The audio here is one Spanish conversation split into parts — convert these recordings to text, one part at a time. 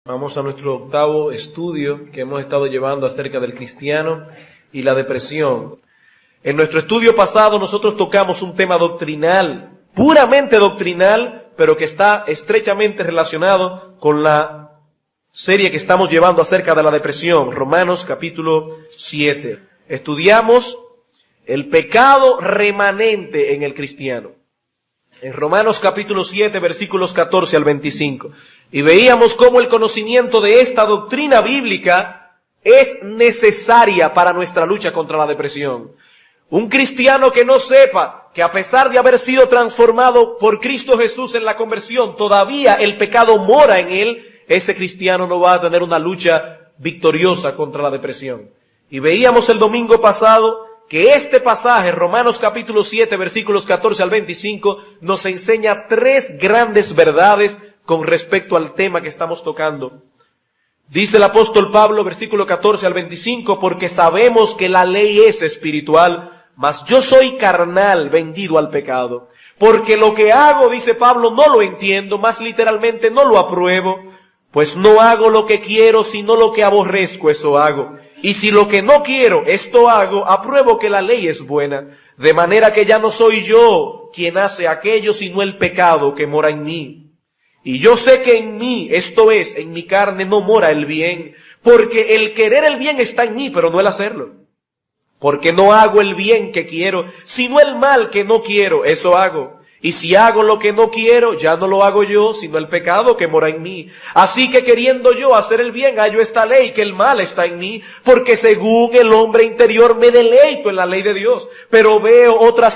Vamos a nuestro octavo estudio que hemos estado llevando acerca del cristiano y la depresión. En nuestro estudio pasado nosotros tocamos un tema doctrinal, puramente doctrinal, pero que está estrechamente relacionado con la serie que estamos llevando acerca de la depresión, Romanos capítulo 7. Estudiamos el pecado remanente en el cristiano. En Romanos capítulo 7, versículos 14 al 25. Y veíamos cómo el conocimiento de esta doctrina bíblica es necesaria para nuestra lucha contra la depresión. Un cristiano que no sepa que a pesar de haber sido transformado por Cristo Jesús en la conversión, todavía el pecado mora en él, ese cristiano no va a tener una lucha victoriosa contra la depresión. Y veíamos el domingo pasado que este pasaje, Romanos capítulo 7, versículos 14 al 25, nos enseña tres grandes verdades con respecto al tema que estamos tocando. Dice el apóstol Pablo, versículo 14 al 25, porque sabemos que la ley es espiritual, mas yo soy carnal, vendido al pecado. Porque lo que hago, dice Pablo, no lo entiendo, más literalmente no lo apruebo, pues no hago lo que quiero, sino lo que aborrezco, eso hago. Y si lo que no quiero, esto hago, apruebo que la ley es buena, de manera que ya no soy yo quien hace aquello, sino el pecado que mora en mí. Y yo sé que en mí, esto es, en mi carne no mora el bien, porque el querer el bien está en mí, pero no el hacerlo. Porque no hago el bien que quiero, sino el mal que no quiero, eso hago. Y si hago lo que no quiero, ya no lo hago yo, sino el pecado que mora en mí. Así que queriendo yo hacer el bien, hallo esta ley, que el mal está en mí, porque según el hombre interior me deleito en la ley de Dios. Pero veo otra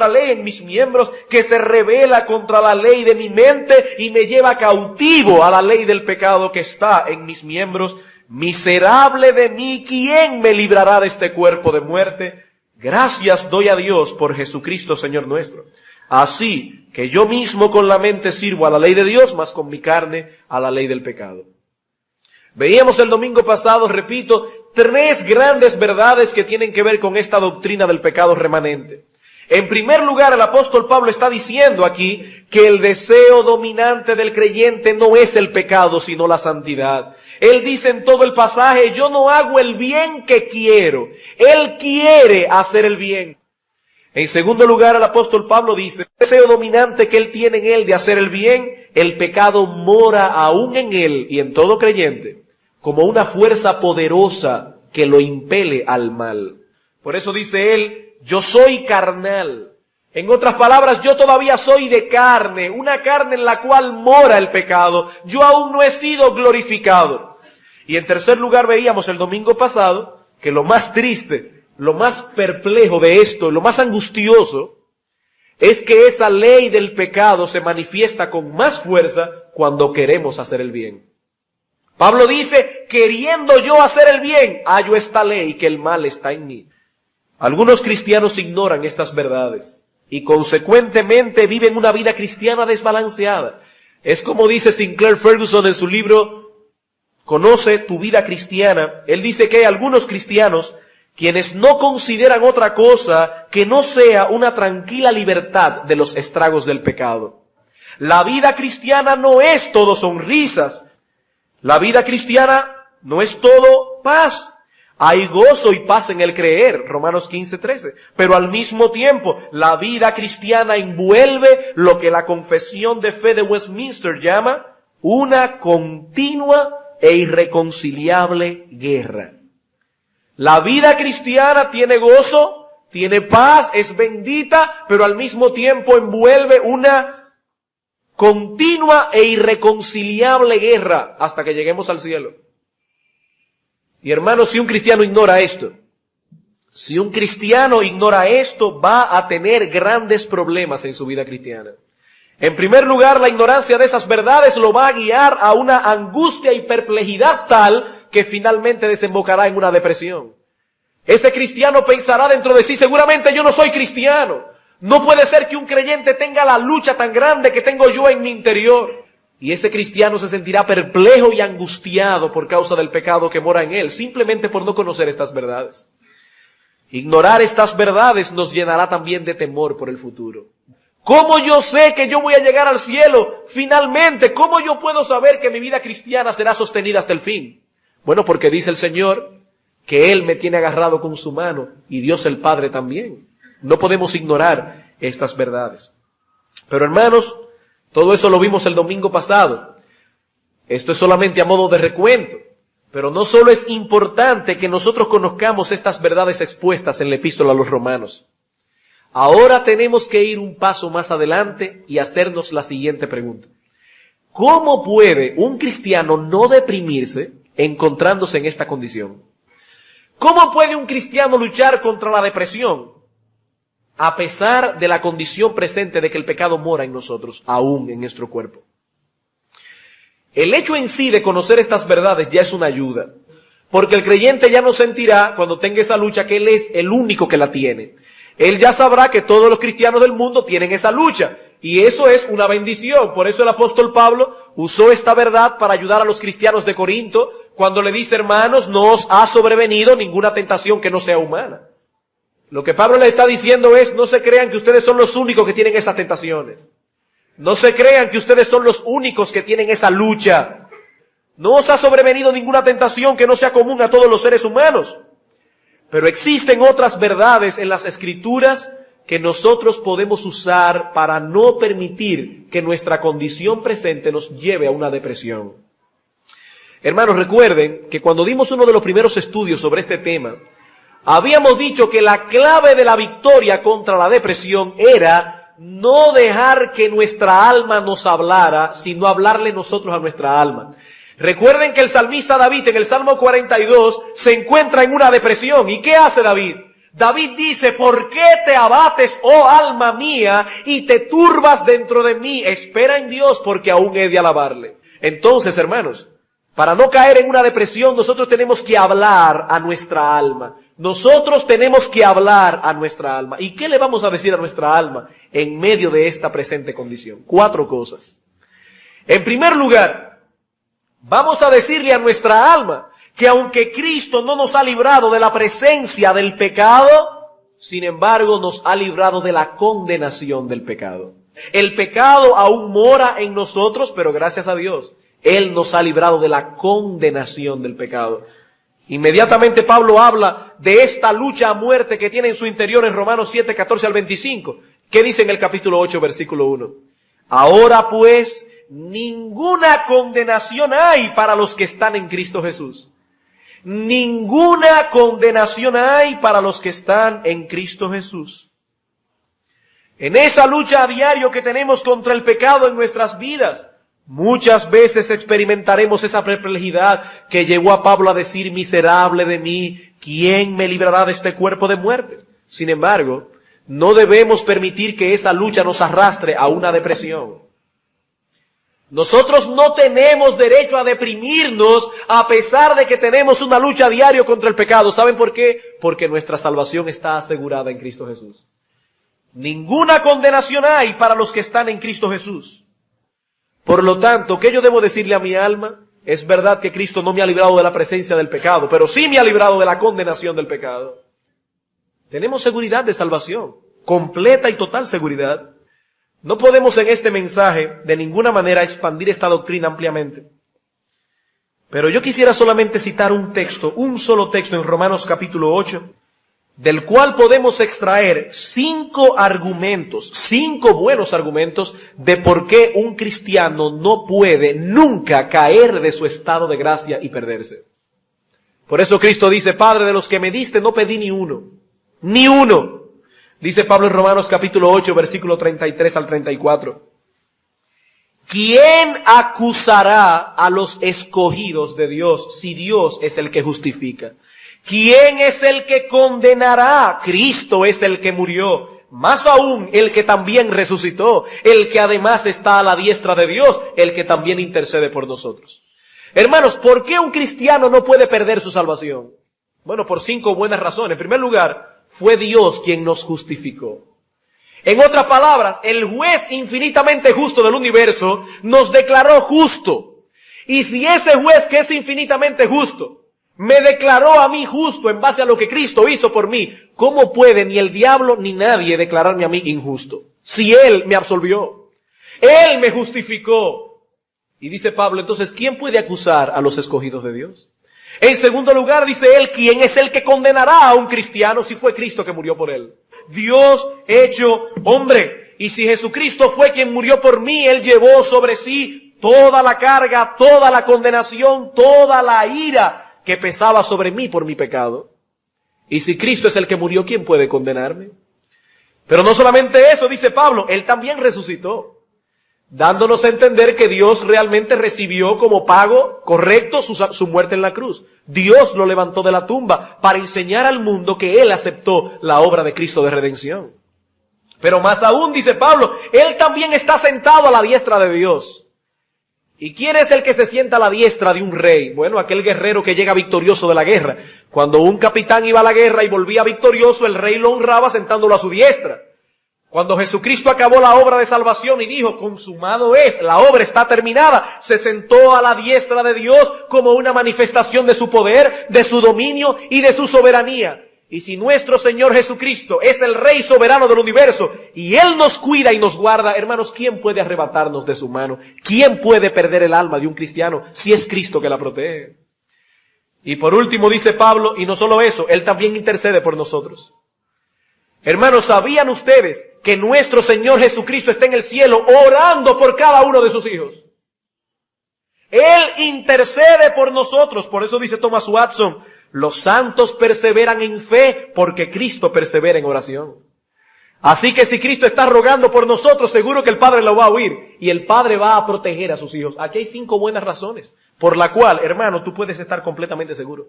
ley en mis miembros que se rebela contra la ley de mi mente y me lleva cautivo a la ley del pecado que está en mis miembros. Miserable de mí, ¿quién me librará de este cuerpo de muerte? Gracias doy a Dios por Jesucristo, Señor nuestro. Así que yo mismo con la mente sirvo a la ley de Dios, mas con mi carne a la ley del pecado. Veíamos el domingo pasado, repito, tres grandes verdades que tienen que ver con esta doctrina del pecado remanente. En primer lugar, el apóstol Pablo está diciendo aquí que el deseo dominante del creyente no es el pecado, sino la santidad. Él dice en todo el pasaje, yo no hago el bien que quiero. Él quiere hacer el bien. En segundo lugar, el apóstol Pablo dice, el deseo dominante que él tiene en él de hacer el bien, el pecado mora aún en él y en todo creyente, como una fuerza poderosa que lo impele al mal. Por eso dice él, yo soy carnal. En otras palabras, yo todavía soy de carne, una carne en la cual mora el pecado. Yo aún no he sido glorificado. Y en tercer lugar, veíamos el domingo pasado que lo más triste, lo más perplejo de esto, lo más angustioso, es que esa ley del pecado se manifiesta con más fuerza cuando queremos hacer el bien. Pablo dice, queriendo yo hacer el bien, hallo esta ley que el mal está en mí. Algunos cristianos ignoran estas verdades y consecuentemente viven una vida cristiana desbalanceada. Es como dice Sinclair Ferguson en su libro, Conoce tu vida cristiana. Él dice que hay algunos cristianos quienes no consideran otra cosa que no sea una tranquila libertad de los estragos del pecado. La vida cristiana no es todo sonrisas. La vida cristiana no es todo paz. Hay gozo y paz en el creer, Romanos 15:13. Pero al mismo tiempo, la vida cristiana envuelve lo que la Confesión de Fe de Westminster llama una continua e irreconciliable guerra. La vida cristiana tiene gozo, tiene paz, es bendita, pero al mismo tiempo envuelve una continua e irreconciliable guerra hasta que lleguemos al cielo. Y hermanos, si un cristiano ignora esto, va a tener grandes problemas en su vida cristiana. En primer lugar, la ignorancia de esas verdades lo va a guiar a una angustia y perplejidad tal que finalmente desembocará en una depresión. Ese cristiano pensará dentro de sí, seguramente yo no soy cristiano. No puede ser que un creyente tenga la lucha tan grande que tengo yo en mi interior. Y ese cristiano se sentirá perplejo y angustiado por causa del pecado que mora en él, simplemente por no conocer estas verdades. Ignorar estas verdades nos llenará también de temor por el futuro. ¿Cómo yo sé que yo voy a llegar al cielo finalmente? ¿Cómo yo puedo saber que mi vida cristiana será sostenida hasta el fin? Bueno, porque dice el Señor que Él me tiene agarrado con su mano y Dios el Padre también. No podemos ignorar estas verdades. Pero hermanos, todo eso lo vimos el domingo pasado. Esto es solamente a modo de recuento. Pero no solo es importante que nosotros conozcamos estas verdades expuestas en la epístola a los romanos. Ahora tenemos que ir un paso más adelante y hacernos la siguiente pregunta. ¿Cómo puede un cristiano no deprimirse encontrándose en esta condición? ¿Cómo puede un cristiano luchar contra la depresión a pesar de la condición presente de que el pecado mora en nosotros, aún en nuestro cuerpo? El hecho en sí de conocer estas verdades ya es una ayuda, porque el creyente ya no sentirá cuando tenga esa lucha que él es el único que la tiene. Él ya sabrá que todos los cristianos del mundo tienen esa lucha, y eso es una bendición. Por eso el apóstol Pablo usó esta verdad para ayudar a los cristianos de Corinto, cuando le dice, hermanos, no os ha sobrevenido ninguna tentación que no sea humana. Lo que Pablo le está diciendo es, no se crean que ustedes son los únicos que tienen esas tentaciones. No se crean que ustedes son los únicos que tienen esa lucha. No os ha sobrevenido ninguna tentación que no sea común a todos los seres humanos. Pero existen otras verdades en las Escrituras que nosotros podemos usar para no permitir que nuestra condición presente nos lleve a una depresión. Hermanos, recuerden que cuando dimos uno de los primeros estudios sobre este tema, habíamos dicho que la clave de la victoria contra la depresión era no dejar que nuestra alma nos hablara, sino hablarle nosotros a nuestra alma. Recuerden que el salmista David en el Salmo 42 se encuentra en una depresión. ¿Y qué hace David? David dice, ¿por qué te abates, oh alma mía, y te turbas dentro de mí? Espera en Dios, porque aún he de alabarle. Entonces, hermanos, para no caer en una depresión, nosotros tenemos que hablar a nuestra alma. Nosotros tenemos que hablar a nuestra alma. ¿Y qué le vamos a decir a nuestra alma en medio de esta presente condición? 4 cosas. En primer lugar, vamos a decirle a nuestra alma que aunque Cristo no nos ha librado de la presencia del pecado, sin embargo nos ha librado de la condenación del pecado. El pecado aún mora en nosotros, pero gracias a Dios, Él nos ha librado de la condenación del pecado. Inmediatamente Pablo habla de esta lucha a muerte que tiene en su interior en Romanos 7, 14 al 25. ¿Qué dice en el capítulo 8, versículo 1? Ahora pues, ninguna condenación hay para los que están en Cristo Jesús. Ninguna condenación hay para los que están en Cristo Jesús. En esa lucha a diario que tenemos contra el pecado en nuestras vidas, muchas veces experimentaremos esa perplejidad que llevó a Pablo a decir, miserable de mí, ¿quién me librará de este cuerpo de muerte? Sin embargo, no debemos permitir que esa lucha nos arrastre a una depresión. Nosotros no tenemos derecho a deprimirnos a pesar de que tenemos una lucha a diario contra el pecado. ¿Saben por qué? Porque nuestra salvación está asegurada en Cristo Jesús. Ninguna condenación hay para los que están en Cristo Jesús. Por lo tanto, ¿qué yo debo decirle a mi alma? Es verdad que Cristo no me ha librado de la presencia del pecado, pero sí me ha librado de la condenación del pecado. Tenemos seguridad de salvación, completa y total seguridad. No podemos en este mensaje de ninguna manera expandir esta doctrina ampliamente. Pero yo quisiera solamente citar un texto, un solo texto en Romanos capítulo 8, del cual podemos extraer 5 argumentos, 5 buenos argumentos de por qué un cristiano no puede nunca caer de su estado de gracia y perderse. Por eso Cristo dice, Padre, de los que me diste no pedí ni uno, ni uno. Dice Pablo en Romanos capítulo 8, versículo 33 al 34. ¿Quién acusará a los escogidos de Dios si Dios es el que justifica? ¿Quién es el que condenará? Cristo es el que murió. Más aún, el que también resucitó, el que además está a la diestra de Dios, el que también intercede por nosotros. Hermanos, ¿por qué un cristiano no puede perder su salvación? Bueno, por 5 buenas razones. En primer lugar, fue Dios quien nos justificó. En otras palabras, el juez infinitamente justo del universo nos declaró justo. Y si ese juez que es infinitamente justo me declaró a mí justo en base a lo que Cristo hizo por mí, ¿cómo puede ni el diablo ni nadie declararme a mí injusto? si Él me absolvió? Él me justificó. Y dice Pablo, entonces, ¿quién puede acusar a los escogidos de Dios? En segundo lugar, dice él, ¿quién es el que condenará a un cristiano si fue Cristo que murió por él? Dios hecho hombre. Y si Jesucristo fue quien murió por mí, Él llevó sobre sí toda la carga, toda la condenación, toda la ira que pesaba sobre mí por mi pecado. Y si Cristo es el que murió, ¿quién puede condenarme? Pero no solamente eso, dice Pablo, Él también resucitó, dándonos a entender que Dios realmente recibió como pago correcto su muerte en la cruz. Dios lo levantó de la tumba para enseñar al mundo que Él aceptó la obra de Cristo de redención. Pero más aún, dice Pablo, Él también está sentado a la diestra de Dios. ¿Y quién es el que se sienta a la diestra de un rey? Bueno, aquel guerrero que llega victorioso de la guerra. Cuando un capitán iba a la guerra y volvía victorioso, el rey lo honraba sentándolo a su diestra. Cuando Jesucristo acabó la obra de salvación y dijo, consumado es, la obra está terminada, se sentó a la diestra de Dios como una manifestación de su poder, de su dominio y de su soberanía. Y si nuestro Señor Jesucristo es el Rey soberano del universo y Él nos cuida y nos guarda, hermanos, ¿quién puede arrebatarnos de su mano? ¿Quién puede perder el alma de un cristiano si es Cristo que la protege? Y por último dice Pablo, y no solo eso, Él también intercede por nosotros. Hermanos, ¿sabían ustedes que nuestro Señor Jesucristo está en el cielo orando por cada uno de sus hijos? Él intercede por nosotros. Por eso dice Thomas Watson, los santos perseveran en fe porque Cristo persevera en oración. Así que si Cristo está rogando por nosotros, seguro que el Padre lo va a oír y el Padre va a proteger a sus hijos. Aquí hay 5 buenas razones por la cual, hermano, tú puedes estar completamente seguro.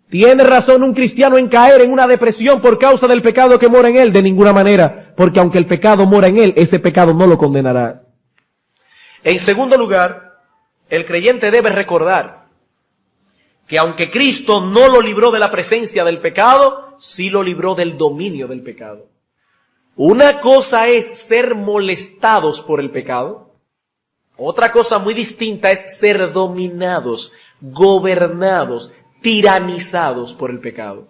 ¿Tiene razón un cristiano en caer en una depresión por causa del pecado que mora en él? De ninguna manera, porque aunque el pecado mora en él, ese pecado no lo condenará. En segundo lugar, el creyente debe recordar que aunque Cristo no lo libró de la presencia del pecado, sí lo libró del dominio del pecado. Una cosa es ser molestados por el pecado, otra cosa muy distinta es ser dominados, gobernados, tiranizados por el pecado.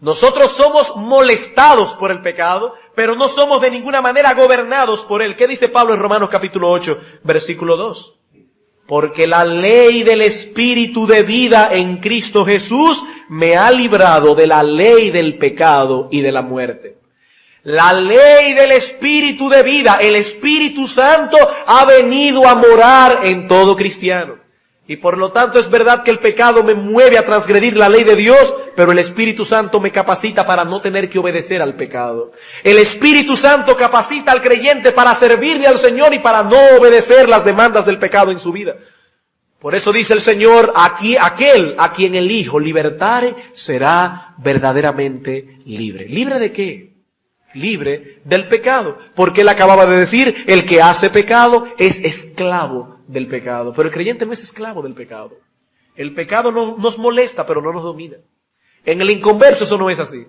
Nosotros somos molestados por el pecado, pero no somos de ninguna manera gobernados por él. ¿Qué dice Pablo en Romanos capítulo 8, versículo 2? Porque la ley del Espíritu de vida en Cristo Jesús me ha librado de la ley del pecado y de la muerte. La ley del Espíritu de vida, el Espíritu Santo, ha venido a morar en todo cristiano. Y por lo tanto es verdad que el pecado me mueve a transgredir la ley de Dios, pero el Espíritu Santo me capacita para no tener que obedecer al pecado. El Espíritu Santo capacita al creyente para servirle al Señor y para no obedecer las demandas del pecado en su vida. Por eso dice el Señor, aquí aquel a quien el Hijo libertare será verdaderamente libre. ¿Libre de qué? Libre del pecado. Porque él acababa de decir, el que hace pecado es esclavo del pecado. Pero el creyente no es esclavo del pecado. El pecado no nos molesta, pero no nos domina. En el inconverso eso no es así.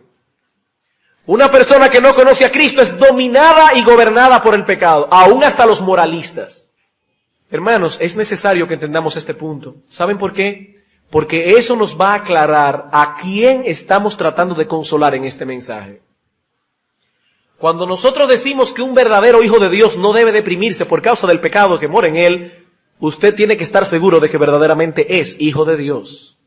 Una persona que no conoce a Cristo es dominada y gobernada por el pecado, aún hasta los moralistas. Hermanos, es necesario que entendamos este punto. ¿Saben por qué? Porque eso nos va a aclarar a quién estamos tratando de consolar en este mensaje. Cuando nosotros decimos que un verdadero hijo de Dios no debe deprimirse por causa del pecado que mora en él, usted tiene que estar seguro de que verdaderamente es hijo de Dios.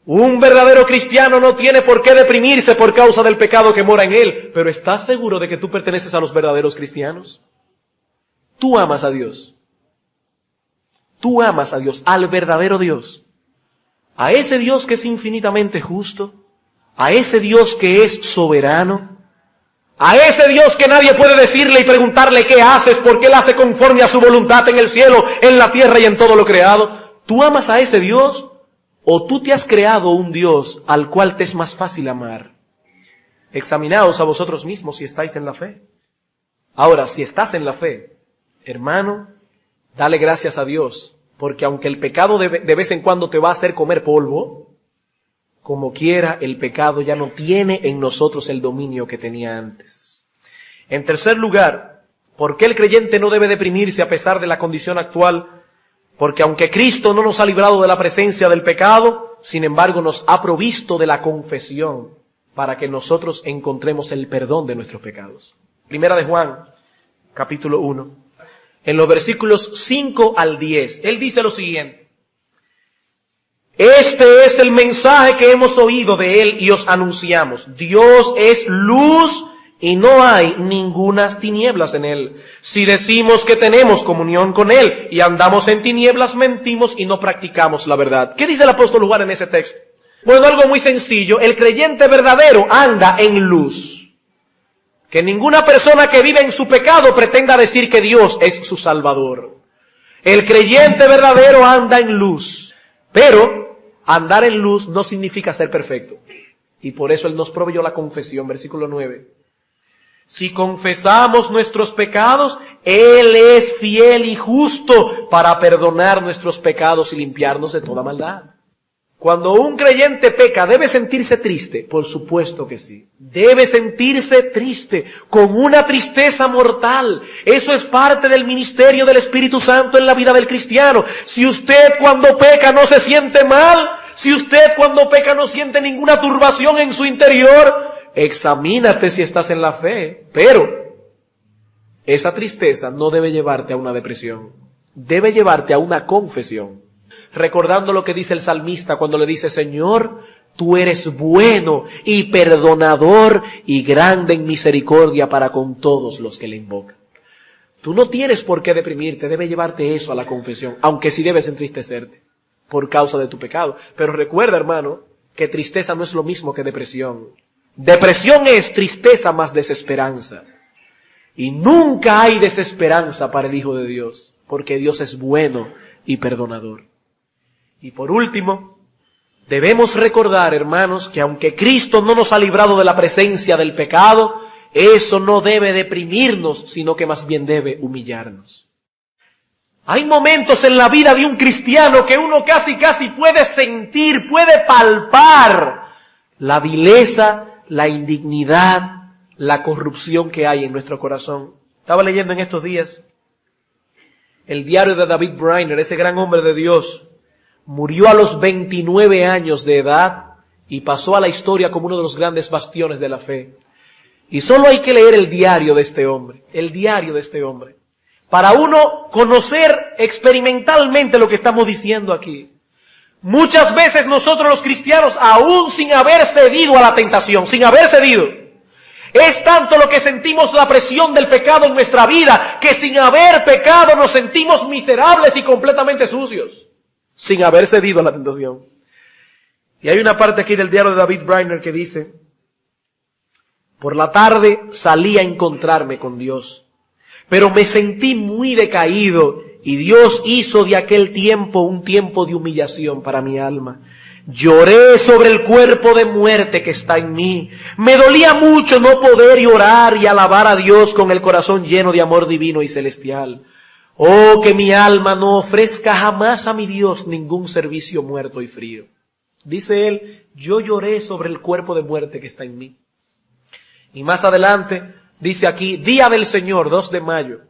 Un verdadero cristiano no tiene por qué deprimirse por causa del pecado que mora en él, pero ¿estás seguro de que tú perteneces a los verdaderos cristianos? Tú amas a Dios. Tú amas a Dios, al verdadero Dios. A ese Dios que es infinitamente justo, a ese Dios que es soberano, a ese Dios que nadie puede decirle y preguntarle qué haces, porque Él hace conforme a su voluntad en el cielo, en la tierra y en todo lo creado. ¿Tú amas a ese Dios o tú te has creado un Dios al cual te es más fácil amar? Examinaos a vosotros mismos si estáis en la fe. Ahora, si estás en la fe, hermano, dale gracias a Dios, porque aunque el pecado de vez en cuando te va a hacer comer polvo, como quiera, el pecado ya no tiene en nosotros el dominio que tenía antes. En tercer lugar, ¿por qué el creyente no debe deprimirse a pesar de la condición actual? Porque aunque Cristo no nos ha librado de la presencia del pecado, sin embargo nos ha provisto de la confesión para que nosotros encontremos el perdón de nuestros pecados. Primera de Juan, capítulo 1, en los versículos 5 al 10. Él dice lo siguiente: este es el mensaje que hemos oído de Él y os anunciamos. Dios es luz y no hay ningunas tinieblas en Él. Si decimos que tenemos comunión con Él y andamos en tinieblas, mentimos y no practicamos la verdad. ¿Qué dice el apóstol Juan en ese texto? Bueno, algo muy sencillo. El creyente verdadero anda en luz. Que ninguna persona que vive en su pecado pretenda decir que Dios es su Salvador. El creyente verdadero anda en luz. Pero andar en luz no significa ser perfecto. Y por eso Él nos proveyó la confesión, versículo 9. Si confesamos nuestros pecados, Él es fiel y justo para perdonar nuestros pecados y limpiarnos de toda maldad. Cuando un creyente peca, ¿debe sentirse triste? Por supuesto que sí. Debe sentirse triste, con una tristeza mortal. Eso es parte del ministerio del Espíritu Santo en la vida del cristiano. Si usted cuando peca no se siente mal, si usted cuando peca no siente ninguna turbación en su interior, examínate si estás en la fe. Pero esa tristeza no debe llevarte a una depresión. Debe llevarte a una confesión. Recordando lo que dice el salmista cuando le dice: Señor, tú eres bueno y perdonador y grande en misericordia para con todos los que le invocan. Tú no tienes por qué deprimirte, debe llevarte eso a la confesión, aunque sí debes entristecerte por causa de tu pecado. Pero recuerda, hermano, que tristeza no es lo mismo que depresión. Depresión es tristeza más desesperanza. Y nunca hay desesperanza para el Hijo de Dios, porque Dios es bueno y perdonador. Y por último, debemos recordar, hermanos, que aunque Cristo no nos ha librado de la presencia del pecado, eso no debe deprimirnos, sino que más bien debe humillarnos. Hay momentos en la vida de un cristiano que uno casi puede sentir, puede palpar la vileza, la indignidad, la corrupción que hay en nuestro corazón. Estaba leyendo en estos días el diario de David Brainerd, ese gran hombre de Dios. Murió a los 29 años de edad y pasó a la historia como uno de los grandes bastiones de la fe. Y solo hay que leer el diario de este hombre, para uno conocer experimentalmente lo que estamos diciendo aquí. Muchas veces nosotros los cristianos, aún sin haber cedido a la tentación, es tanto lo que sentimos la presión del pecado en nuestra vida, que sin haber pecado nos sentimos miserables y completamente sucios. Sin haber cedido a la tentación. Y hay una parte aquí del diario de David Brainerd que dice: por la tarde salí a encontrarme con Dios, pero me sentí muy decaído y Dios hizo de aquel tiempo un tiempo de humillación para mi alma. Lloré sobre el cuerpo de muerte que está en mí. Me dolía mucho no poder orar y alabar a Dios con el corazón lleno de amor divino y celestial. Oh, que mi alma no ofrezca jamás a mi Dios ningún servicio muerto y frío. Dice él: yo lloré sobre el cuerpo de muerte que está en mí. Y más adelante dice aquí: día del Señor, 2 de mayo.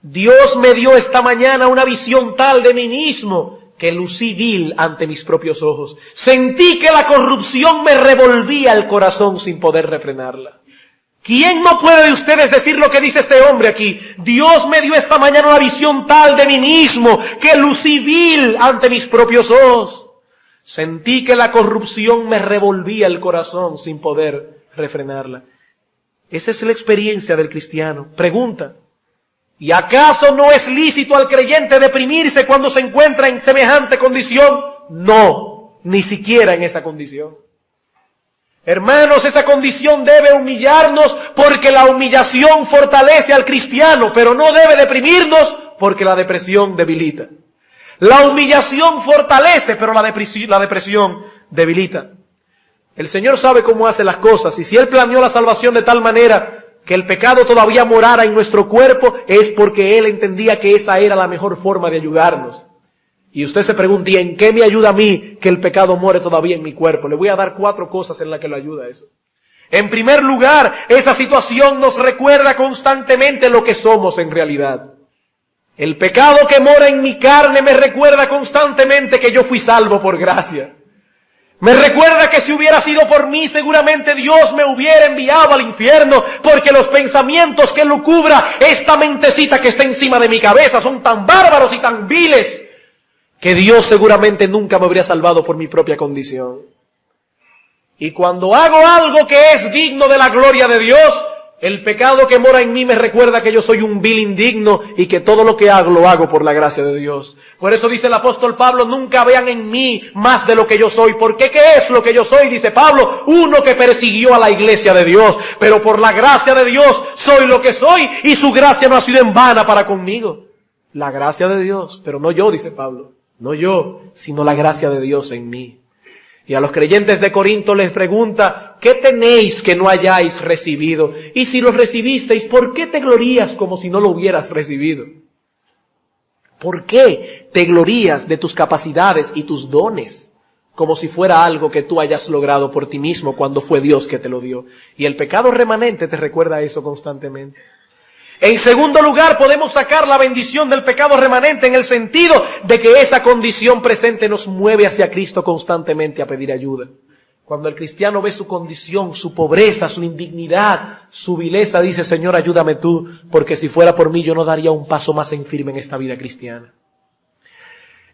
Dios me dio esta mañana una visión tal de mí mismo que lucí vil ante mis propios ojos. Sentí que la corrupción me revolvía el corazón sin poder refrenarla. ¿Quién no puede de ustedes decir lo que dice este hombre aquí? Dios me dio esta mañana una visión tal de mí mismo que lucí vil ante mis propios ojos. Sentí que la corrupción me revolvía el corazón sin poder refrenarla. Esa es la experiencia del cristiano. Pregunta: ¿y acaso no es lícito al creyente deprimirse cuando se encuentra en semejante condición? No, ni siquiera en esa condición. Hermanos, esa condición debe humillarnos porque la humillación fortalece al cristiano, pero no debe deprimirnos porque la depresión debilita. La humillación fortalece, pero la depresión debilita. El Señor sabe cómo hace las cosas, y si Él planeó la salvación de tal manera que el pecado todavía morara en nuestro cuerpo, es porque Él entendía que esa era la mejor forma de ayudarnos. Y usted se pregunta: ¿y en qué me ayuda a mí que el pecado more todavía en mi cuerpo? Le voy a dar 4 cosas en las que lo ayuda eso. En primer lugar, esa situación nos recuerda constantemente lo que somos en realidad. El pecado que mora en mi carne me recuerda constantemente que yo fui salvo por gracia. Me recuerda que si hubiera sido por mí, seguramente Dios me hubiera enviado al infierno, porque los pensamientos que lucubra esta mentecita que está encima de mi cabeza son tan bárbaros y tan viles, que Dios seguramente nunca me habría salvado por mi propia condición. Y cuando hago algo que es digno de la gloria de Dios, el pecado que mora en mí me recuerda que yo soy un vil indigno y que todo lo que hago lo hago por la gracia de Dios. Por eso dice el apóstol Pablo, nunca vean en mí más de lo que yo soy. ¿Por qué? ¿Qué es lo que yo soy? Dice Pablo, uno que persiguió a la iglesia de Dios. Pero por la gracia de Dios soy lo que soy y su gracia no ha sido en vano para conmigo. La gracia de Dios, pero no yo, dice Pablo. No yo, sino la gracia de Dios en mí. Y a los creyentes de Corinto les pregunta, ¿qué tenéis que no hayáis recibido? Y si lo recibisteis, ¿por qué te glorías como si no lo hubieras recibido? ¿Por qué te glorías de tus capacidades y tus dones? Como si fuera algo que tú hayas logrado por ti mismo cuando fue Dios que te lo dio. Y el pecado remanente te recuerda eso constantemente. En segundo lugar, podemos sacar la bendición del pecado remanente en el sentido de que esa condición presente nos mueve hacia Cristo constantemente a pedir ayuda. Cuando el cristiano ve su condición, su pobreza, su indignidad, su vileza, dice, Señor, ayúdame tú, porque si fuera por mí yo no daría un paso más en firme en esta vida cristiana.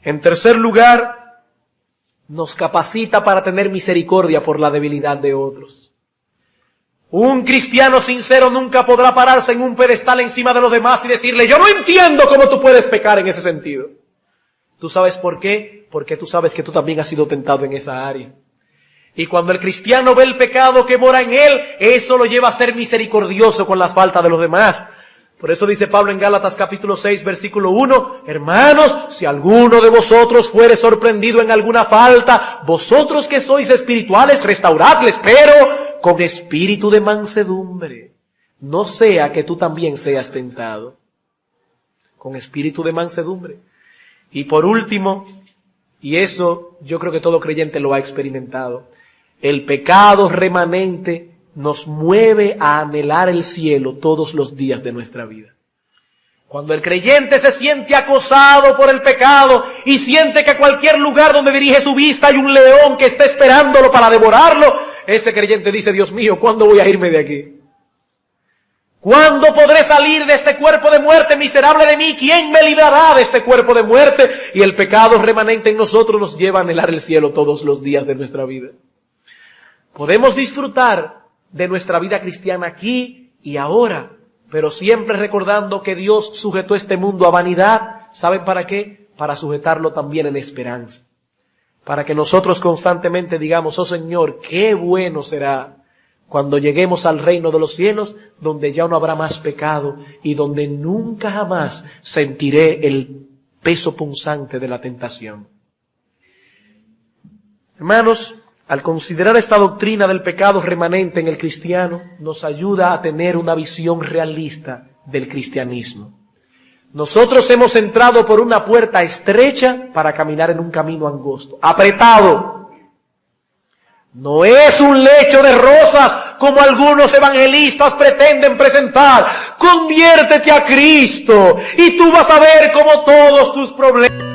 En tercer lugar, nos capacita para tener misericordia por la debilidad de otros. Un cristiano sincero nunca podrá pararse en un pedestal encima de los demás y decirle, yo no entiendo cómo tú puedes pecar en ese sentido. ¿Tú sabes por qué? Porque tú sabes que tú también has sido tentado en esa área. Y cuando el cristiano ve el pecado que mora en él, eso lo lleva a ser misericordioso con las faltas de los demás. Por eso dice Pablo en Gálatas capítulo 6, versículo 1, hermanos, si alguno de vosotros fuere sorprendido en alguna falta, vosotros que sois espirituales, restauradles, pero con espíritu de mansedumbre. No sea que tú también seas tentado. Con espíritu de mansedumbre. Y por último, y eso yo creo que todo creyente lo ha experimentado, el pecado remanente nos mueve a anhelar el cielo todos los días de nuestra vida. Cuando el creyente se siente acosado por el pecado y siente que a cualquier lugar donde dirige su vista hay un león que está esperándolo para devorarlo, ese creyente dice, Dios mío, ¿cuándo voy a irme de aquí? ¿Cuándo podré salir de este cuerpo de muerte? Miserable de mí, ¿quién me librará de este cuerpo de muerte? Y el pecado remanente en nosotros nos lleva a anhelar el cielo todos los días de nuestra vida. Podemos disfrutar de nuestra vida cristiana aquí y ahora, pero siempre recordando que Dios sujetó este mundo a vanidad. ¿Saben para qué? Para sujetarlo también en esperanza. Para que nosotros constantemente digamos, oh Señor, qué bueno será cuando lleguemos al reino de los cielos, donde ya no habrá más pecado y donde nunca jamás sentiré el peso punzante de la tentación. Hermanos, al considerar esta doctrina del pecado remanente en el cristiano, nos ayuda a tener una visión realista del cristianismo. Nosotros hemos entrado por una puerta estrecha para caminar en un camino angosto, apretado. No es un lecho de rosas como algunos evangelistas pretenden presentar. Conviértete a Cristo y tú vas a ver cómo todos tus problemas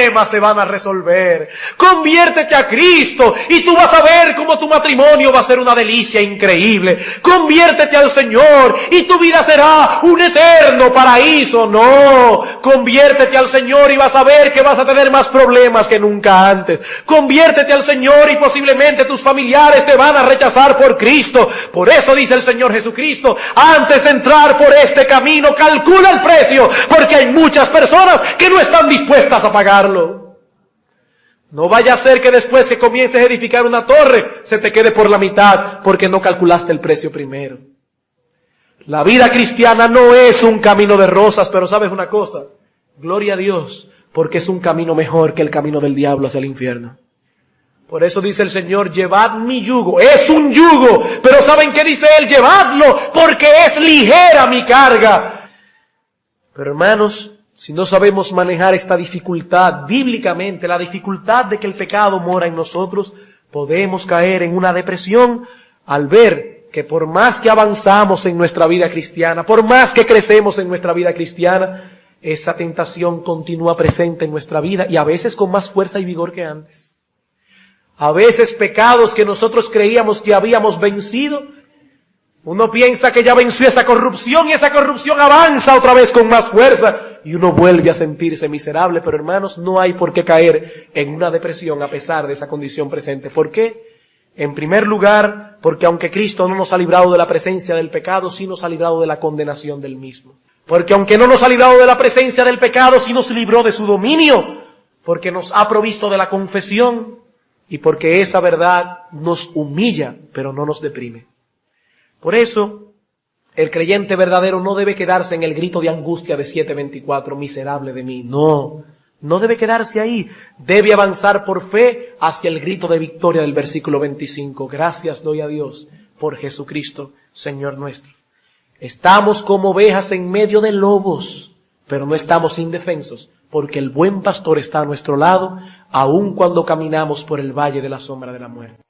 problemas se van a resolver. Conviértete a Cristo y tú vas a ver cómo tu matrimonio va a ser una delicia increíble. Conviértete al Señor y tu vida será un eterno paraíso. No, conviértete al Señor y vas a ver que vas a tener más problemas que nunca antes. Conviértete al Señor y posiblemente tus familiares te van a rechazar por Cristo. Por eso dice el Señor Jesucristo, antes de entrar por este camino, calcula el precio, porque hay muchas personas que no están dispuestas a pagarlo. No vaya a ser que después que comiences a edificar una torre, se te quede por la mitad, porque no calculaste el precio primero. La vida cristiana no es un camino de rosas, pero ¿sabes una cosa? Gloria a Dios, porque es un camino mejor que el camino del diablo hacia el infierno. Por eso dice el Señor, llevad mi yugo. Es un yugo, pero ¿saben qué dice Él? Llevadlo, porque es ligera mi carga. Pero hermanos, si no sabemos manejar esta dificultad bíblicamente, la dificultad de que el pecado mora en nosotros, podemos caer en una depresión al ver que por más que avanzamos en nuestra vida cristiana, por más que crecemos en nuestra vida cristiana, esa tentación continúa presente en nuestra vida y a veces con más fuerza y vigor que antes. A veces pecados que nosotros creíamos que habíamos vencido, uno piensa que ya venció esa corrupción y esa corrupción avanza otra vez con más fuerza y uno vuelve a sentirse miserable. Pero hermanos, no hay por qué caer en una depresión a pesar de esa condición presente. ¿Por qué? En primer lugar, porque aunque Cristo no nos ha librado de la presencia del pecado, sí nos ha librado de la condenación del mismo. Porque aunque no nos ha librado de la presencia del pecado, sí nos libró de su dominio, porque nos ha provisto de la confesión y porque esa verdad nos humilla, pero no nos deprime. Por eso, el creyente verdadero no debe quedarse en el grito de angustia de 7:24, miserable de mí. No, no debe quedarse ahí. Debe avanzar por fe hacia el grito de victoria del versículo 25. Gracias doy a Dios por Jesucristo, Señor nuestro. Estamos como ovejas en medio de lobos, pero no estamos indefensos, porque el buen pastor está a nuestro lado, aun cuando caminamos por el valle de la sombra de la muerte.